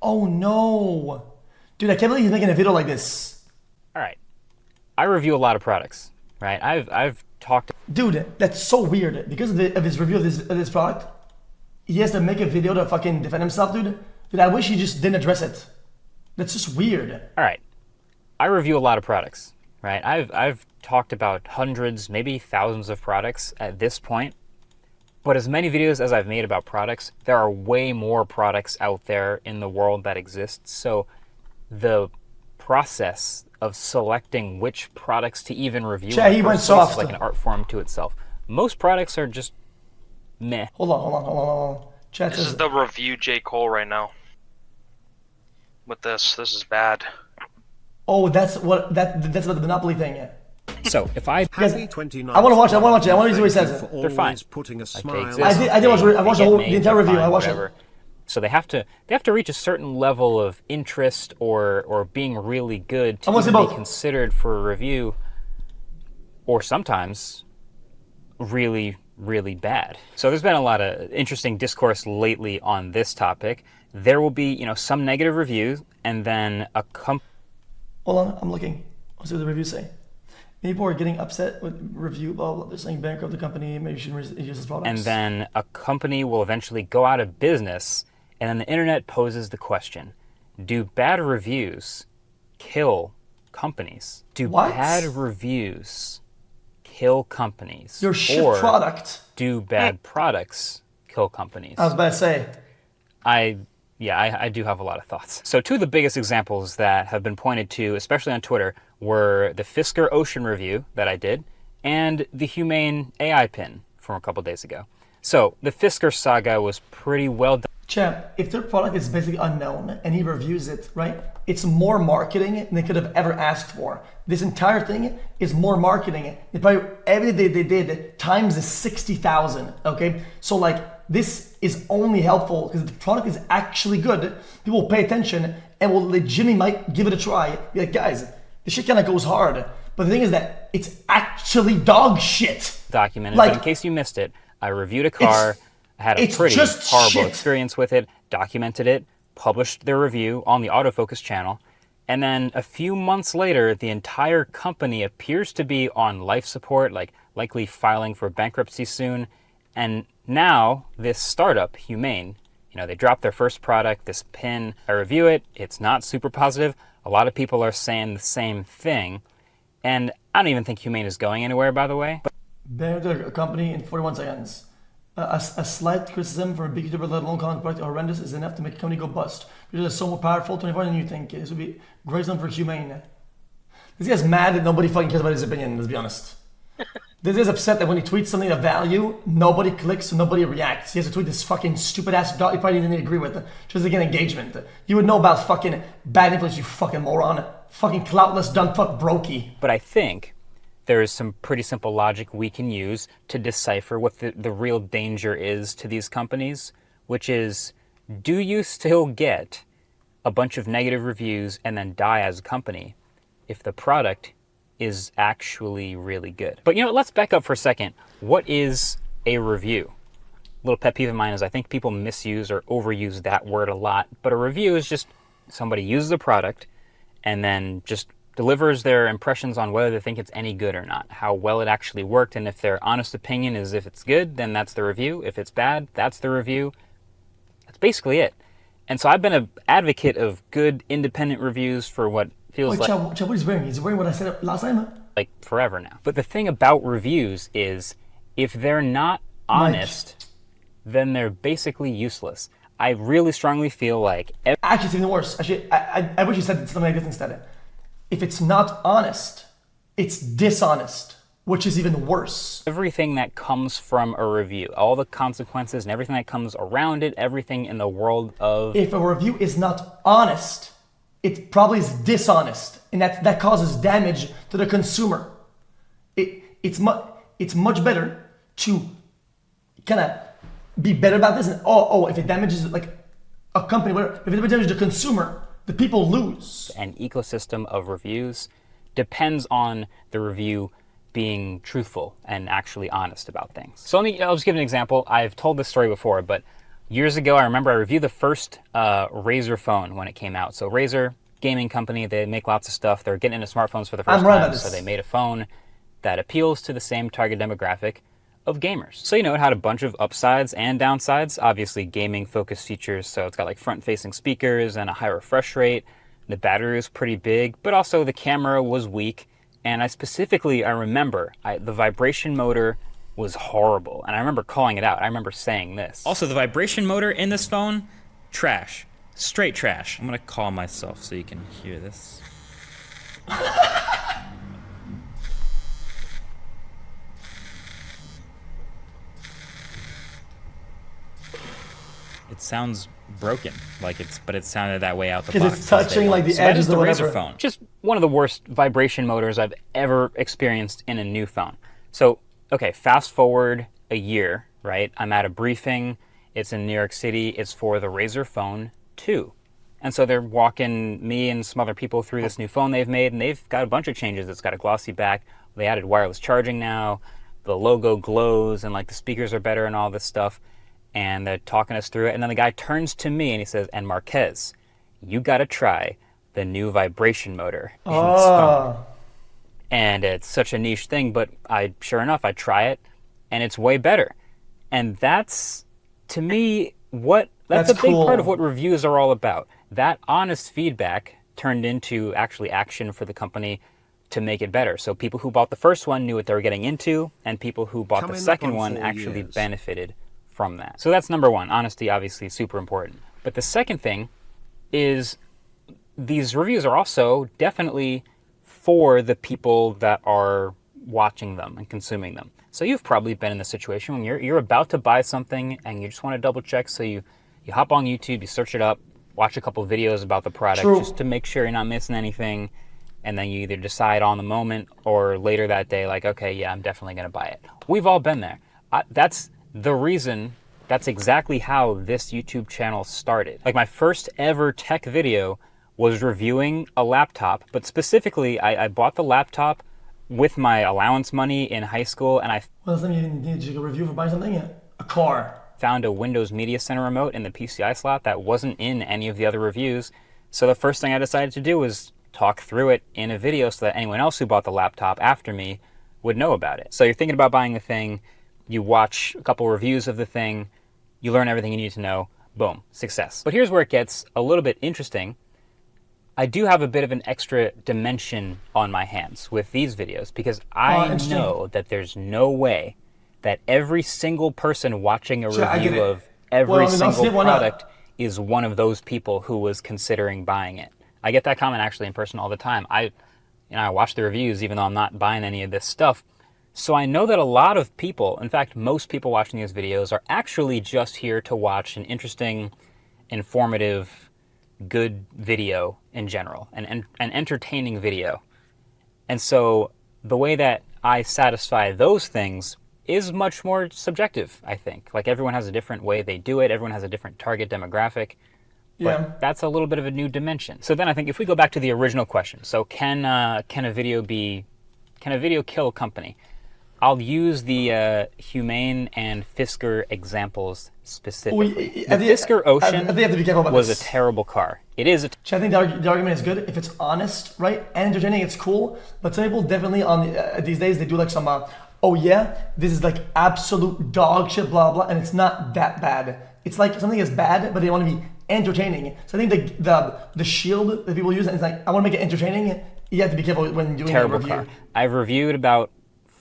Oh no. Dude, I can't believe he's making a video like this. All right. I review a lot of products, right? I've talked. Dude, that's so weird. Because of his review of this product, he has to make a video to fucking defend himself, dude. Dude, I wish he just didn't address it. That's just weird. All right. I review a lot of products, right? I've talked about hundreds, maybe thousands of products at this point. But as many videos as I've made about products, there are way more products out there in the world that exist. So the process of selecting which products to even review He went soft. is like an art form to itself. Most products are just meh. Hold on. Chat This says, is the review J. Cole right now. With this is bad. oh, that's about the Monopoly thing, yeah. So if I Guys, I want to watch it. I want to see what he says. They're fine. Putting a Like, they smile. exist, I watched they get the made, entire they're review. fine, I watched whatever. it. So they have to reach a certain level of interest or being really good to I wanna see even be both. considered for a review, or sometimes really, really bad. So there's been a lot of interesting discourse lately on this topic. There will be, some negative reviews, and then a Hold on, I'm looking. Let's see what the reviews say. People are getting upset with review, blah, blah. They're saying bankrupt the company, maybe you shouldn't use this products. and then a company will eventually go out of business, and then the internet poses the question, do bad reviews kill companies? Do What? bad reviews kill companies? Your shit or product. do bad products kill companies? I was about to say. I do have a lot of thoughts. So two of the biggest examples that have been pointed to, especially on Twitter, were the Fisker Ocean review that I did and the Humane AI pin from a couple days ago. So the Fisker saga was pretty well done. Champ, if their product is basically unknown and he reviews it, right? It's more marketing than they could have ever asked for. This entire thing is more marketing. They probably everything they did times the 60,000. Okay, so this is only helpful because the product is actually good. People will pay attention and will legitimately might give it a try. Be like, guys, this shit kind of goes hard. But the thing is that it's actually dog shit. Documented, Like, but in case you missed it, I reviewed a car. I had a it's pretty just horrible shit. experience with it, documented it, published the review on the autofocus channel, and then a few months later, the entire company appears to be on life support, likely filing for bankruptcy soon. And now this startup, Humane, they dropped their first product, this pin. I review it, it's not super positive. A lot of people are saying the same thing. And I don't even think Humane is going anywhere, by the way. Banned a company in 41 seconds. A slight criticism from a big YouTuber, let alone calling the product horrendous, is enough to make a company go bust. Because it's so more powerful, 24 than you think. This would be great for Humane. This guy's mad that nobody fucking cares about his opinion, let's be honest. This guy's upset that when he tweets something of value, nobody clicks, nobody reacts. He has to tweet this fucking stupid ass dog he probably didn't agree with, just to get engagement. You would know about fucking bad influence, you fucking moron. Fucking cloutless, dumb fuck brokey. But I think there is some pretty simple logic we can use to decipher what the real danger is to these companies, which is, do you still get a bunch of negative reviews and then die as a company if the product is actually really good? But let's back up for a second. What is a review? A little pet peeve of mine is I think people misuse or overuse that word a lot, but a review is just somebody uses a product and then just delivers their impressions on whether they think it's any good or not, how well it actually worked, and if their honest opinion is if it's good, then that's the review. If it's bad, that's the review. That's basically it. And so I've been an advocate of good independent reviews for what feels Wait, Chad, what he's wearing? He's wearing what I said last time? like forever now. But the thing about reviews is if they're not honest, then they're basically useless. I really strongly feel like... Actually, it's even worse. Actually, I wish you said something like this instead. If it's not honest, it's dishonest, which is even worse. Everything that comes from a review, all the consequences and everything that comes around it, everything in the world of... If a review is not honest, it probably is dishonest, and that causes damage to the consumer. It's much better to kind of be better about this. And if it damages like a company, whatever, if it damages the consumer, the people lose. An ecosystem of reviews depends on the review being truthful and actually honest about things. So I'll just give an example. I've told this story before, but Years ago, I remember I reviewed the first Razer phone when it came out. So Razer, gaming company, they make lots of stuff. They're getting into smartphones for the first time, so they made a phone that appeals to the same target demographic of gamers. So, you know, it had a bunch of upsides and downsides. Obviously, gaming-focused features, so it's got like front-facing speakers and a high refresh rate. The battery was pretty big, but also the camera was weak. And I remember the vibration motor was horrible. And I remember calling it out. I remember saying this. Also, the vibration motor in this phone, trash. Straight trash. I'm gonna calm myself so you can hear this. It sounds broken, but it sounded that way out the box. Because it's touching like the edges of the Razer phone. Just one of the worst vibration motors I've ever experienced in a new phone. So, okay, fast forward a year, right? I'm at a briefing. It's in New York City. It's for the Razer Phone 2. And so they're walking me and some other people through this new phone they've made, and they've got a bunch of changes. It's got a glossy back. They added wireless charging now. The logo glows, and like the speakers are better and all this stuff. And they're talking us through it. And then the guy turns to me and he says, "And Marquez, you got to try the new vibration motor in this phone." And it's such a niche thing, but sure enough, I try it, and it's way better. And that's, to me, that's a big part of what reviews are all about. That honest feedback turned into actually action for the company to make it better. So people who bought the first one knew what they were getting into, and people who bought the second one actually benefited from that. So that's number one. Honesty, obviously, super important. But the second thing is these reviews are also definitely for the people that are watching them and consuming them. So you've probably been in the situation when you're about to buy something and you just want to double check. So you hop on YouTube, you search it up, watch a couple videos about the product just to make sure you're not missing anything. And then you either decide on the moment or later that day, like, okay, yeah, I'm definitely going to buy it. We've all been there. That's exactly how this YouTube channel started. Like my first ever tech video was reviewing a laptop, but specifically I bought the laptop with my allowance money in high school, and Well, doesn't mean you need a review for buying something? A car. Found a Windows Media Center remote in the PCI slot that wasn't in any of the other reviews. So the first thing I decided to do was talk through it in a video so that anyone else who bought the laptop after me would know about it. So you're thinking about buying the thing, you watch a couple reviews of the thing, you learn everything you need to know, boom, success. But here's where it gets a little bit interesting. I do have a bit of an extra dimension on my hands with these videos because I know that there's no way that every single person watching a review of every single product is one of those people who was considering buying it. I get that comment actually in person all the time. I watch the reviews even though I'm not buying any of this stuff. So I know that a lot of people, in fact, most people watching these videos are actually just here to watch an interesting, informative, good video in general, an entertaining video. And so the way that I satisfy those things is much more subjective, I think. Like everyone has a different way they do it. Everyone has a different target demographic. But that's a little bit of a new dimension. So then I think if we go back to the original question, so can a video kill a company? I'll use the Humane and Fisker examples specifically. The Fisker Ocean was a terrible car. It is. I think the argument is good if it's honest, right, and entertaining. It's cool. But some people definitely these days they do like some, oh yeah, this is like absolute dog shit, blah blah, and it's not that bad. It's like something is bad, but they want to be entertaining. So I think the shield that people use is like, I want to make it entertaining. You have to be careful when doing a review. Car. I've reviewed about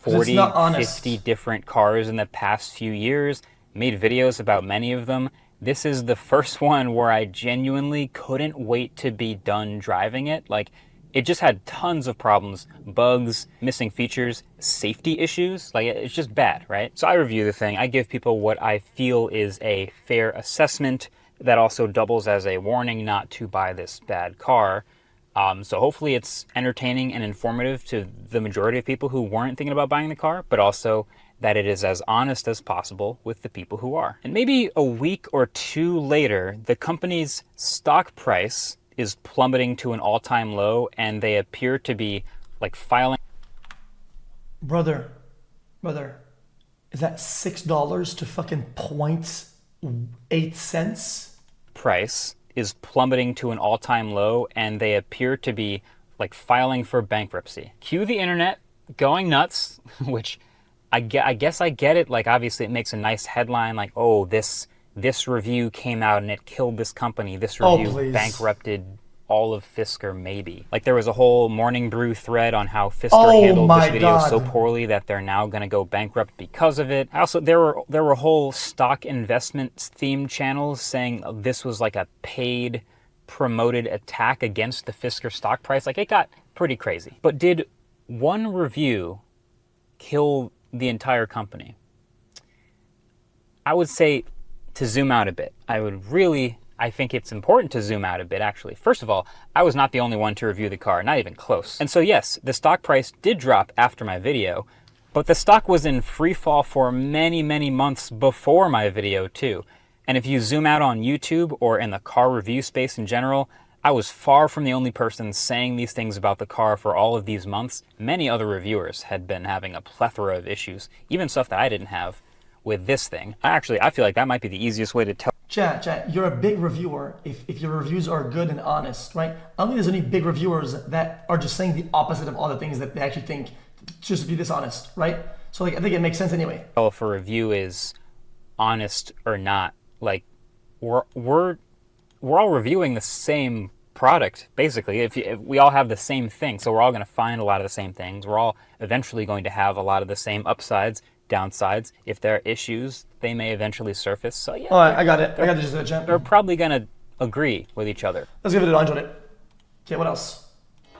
40, 50 different cars in the past few years, made videos about many of them. This is the first one where I genuinely couldn't wait to be done driving it. Like, it just had tons of problems, bugs, missing features, safety issues. Like, it's just bad, right? So I review the thing. I give people what I feel is a fair assessment that also doubles as a warning not to buy this bad car. So hopefully it's entertaining and informative to the majority of people who weren't thinking about buying the car, but also that it is as honest as possible with the people who are. And maybe a week or two later, the company's stock price is plummeting to an all-time low, and they appear to be like filing. Brother, is that $6 to fucking points 8 cents. Price is plummeting to an all-time low, and they appear to be like filing for bankruptcy. Cue the internet going nuts, which I guess I get it. Like, obviously it makes a nice headline, like, oh, this review came out and it killed this company. This review bankrupted all of Fisker, maybe. Like, there was a whole Morning Brew thread on how Fisker handled this video so poorly that they're now going to go bankrupt because of it. Also, there were whole stock investments themed channels saying this was like a paid, promoted attack against the Fisker stock price. Like, it got pretty crazy. But did one review kill the entire company? I would say to zoom out a bit. I think it's important to zoom out a bit, actually. First of all, I was not the only one to review the car, not even close. And so yes, the stock price did drop after my video, but the stock was in free fall for many, many months before my video too. And if you zoom out on YouTube or in the car review space in general, I was far from the only person saying these things about the car for all of these months. Many other reviewers had been having a plethora of issues, even stuff that I didn't have with this thing. I feel like that might be the easiest way to tell. Chat, you're a big reviewer if your reviews are good and honest, right? I don't think there's any big reviewers that are just saying the opposite of all the things that they actually think, just to be dishonest, right? So like, I think it makes sense anyway. If a review is honest or not, like, we're all reviewing the same product, basically. If we all have the same thing, so we're all going to find a lot of the same things. We're all eventually going to have a lot of the same upsides, downsides. If there are issues, they may eventually surface. So yeah. All right, I got the gist of it, champ. They're probably going to agree with each other. Let's give it a 100. Okay, what else?